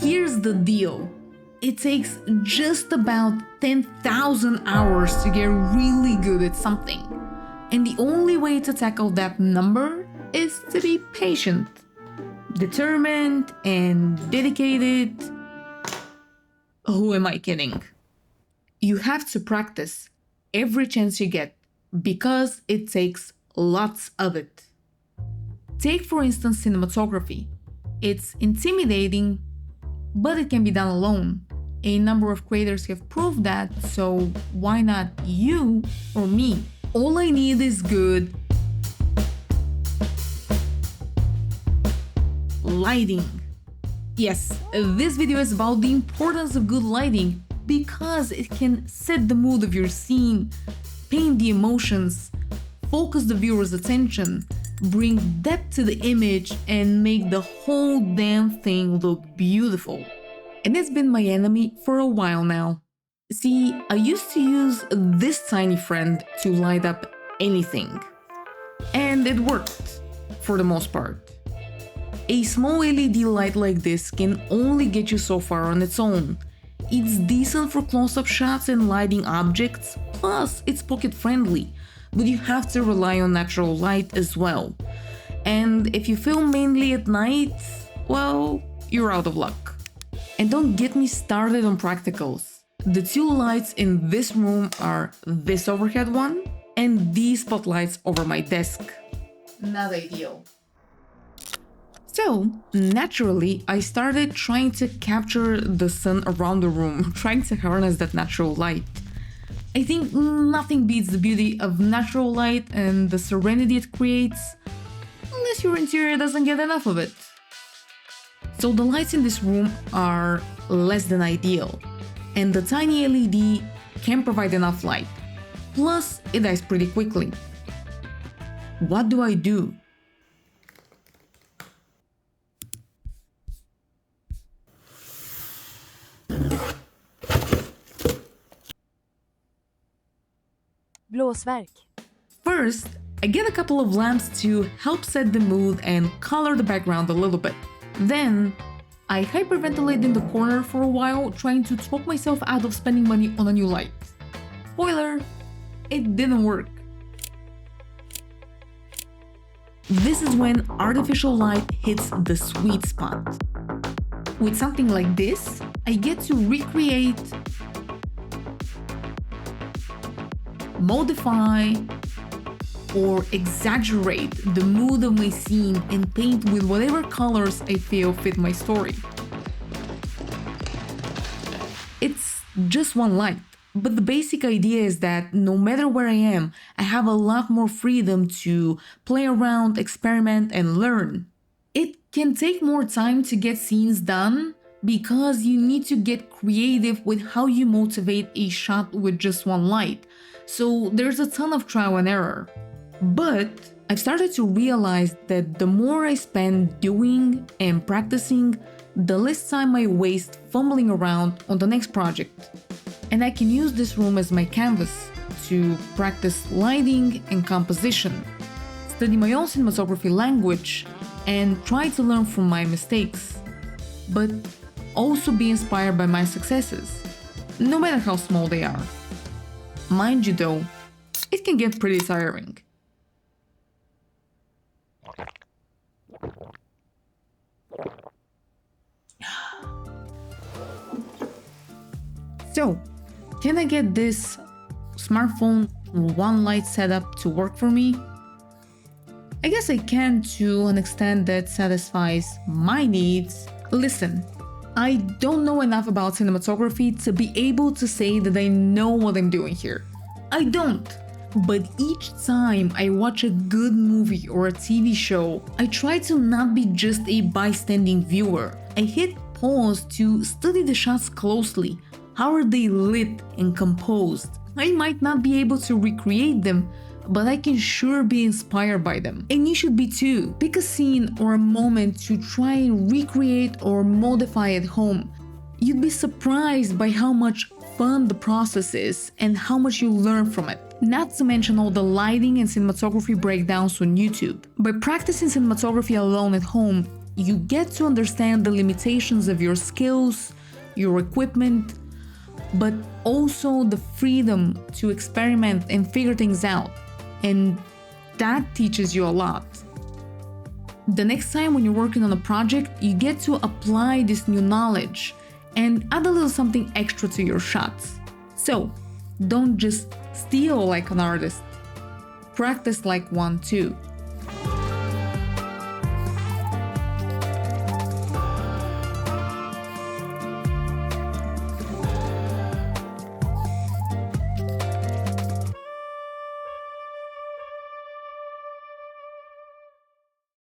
Here's the deal. It takes just about 10,000 hours to get really good at something. And the only way to tackle that number is to be patient, determined, and dedicated. Who am I kidding? You have to practice every chance you get because it takes lots of it. Take, for instance, cinematography. It's intimidating, but it can be done alone. A number of creators have proved that, so why not you or me? All I need is good lighting. Yes, this video is about the importance of good lighting because it can set the mood of your scene, paint the emotions, focus the viewer's attention, bring depth to the image, and make the whole damn thing look beautiful. And it's been my enemy for a while now. See, I used to use this tiny friend to light up anything. And it worked, for the most part. A small LED light like this can only get you so far on its own. It's decent for close-up shots and lighting objects, plus it's pocket-friendly, but you have to rely on natural light as well. And if you film mainly at night, well, you're out of luck. And don't get me started on practicals. The two lights in this room are this overhead one and these spotlights over my desk. Not ideal. So, naturally, I started trying to capture the sun around the room, trying to harness that natural light. I think nothing beats the beauty of natural light and the serenity it creates, unless your interior doesn't get enough of it. So the lights in this room are less than ideal, and the tiny LED can't provide enough light. Plus, it dies pretty quickly. What do I do? Blåsverk. First, I get a couple of lamps to help set the mood and color the background a little bit. Then, I hyperventilate in the corner for a while, trying to talk myself out of spending money on a new light. Spoiler, it didn't work. This is when artificial light hits the sweet spot. With something like this, I get to recreate, modify, or exaggerate the mood of my scene and paint with whatever colors I feel fit my story. It's just one light, but the basic idea is that no matter where I am, I have a lot more freedom to play around, experiment, and learn. It can take more time to get scenes done because you need to get creative with how you motivate a shot with just one light. So there's a ton of trial and error. But I've started to realize that the more I spend doing and practicing, the less time I waste fumbling around on the next project. And I can use this room as my canvas to practice lighting and composition, study my own cinematography language, and try to learn from my mistakes. But also be inspired by my successes, no matter how small they are. Mind you though, it can get pretty tiring. So, can I get this smartphone one light setup to work for me? I guess I can to an extent that satisfies my needs. Listen, I don't know enough about cinematography to be able to say that I know what I'm doing here. I don't. But each time I watch a good movie or a TV show, I try to not be just a bystanding viewer. I hit pause to study the shots closely. How are they lit and composed? I might not be able to recreate them, but I can sure be inspired by them. And you should be too. Pick a scene or a moment to try and recreate or modify at home. You'd be surprised by how much fun the process is and how much you learn from it. Not to mention all the lighting and cinematography breakdowns on YouTube. By practicing cinematography alone at home, you get to understand the limitations of your skills, your equipment, but also the freedom to experiment and figure things out. And that teaches you a lot. The next time when you're working on a project, you get to apply this new knowledge and add a little something extra to your shots. So, don't just steal like an artist. Practice like one too.